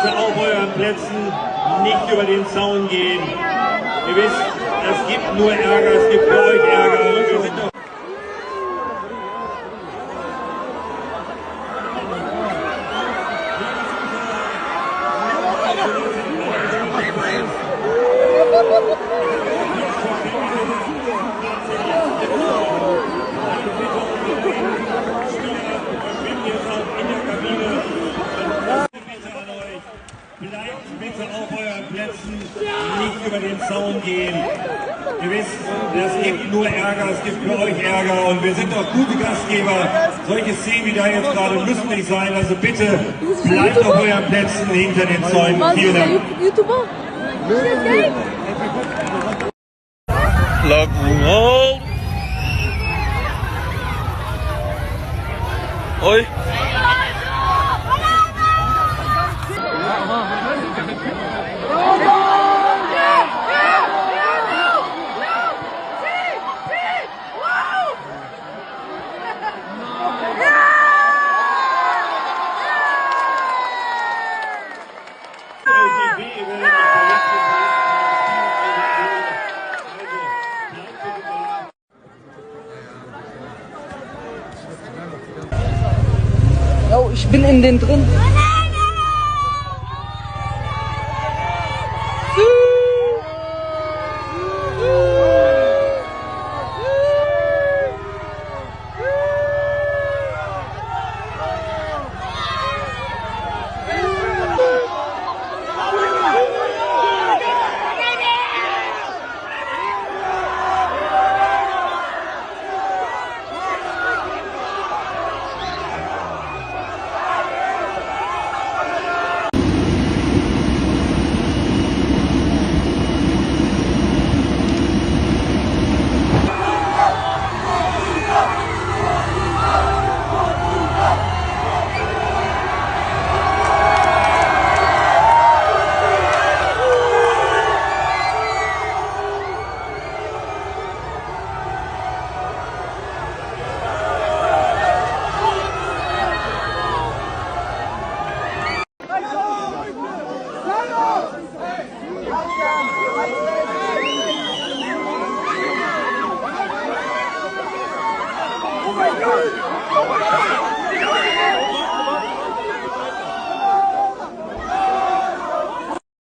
bitte auf euren Plätzen nicht über den Zaun gehen. Ihr wisst, es gibt nur Ärger, es gibt für euch Ärger. Und wir sind doch bleibt bitte auf euren Plätzen, nicht über den Zaun gehen. Ihr wisst, es gibt nur Ärger, es gibt für euch Ärger und wir sind doch gute Gastgeber. Solche Szenen wie da jetzt gerade müssen nicht sein, also bitte bleibt auf euren Plätzen hinter den Zäunen. Vielen Dank. YouTuber? Lagunal. Oi. Oh, ich bin in den drin. Oh my God!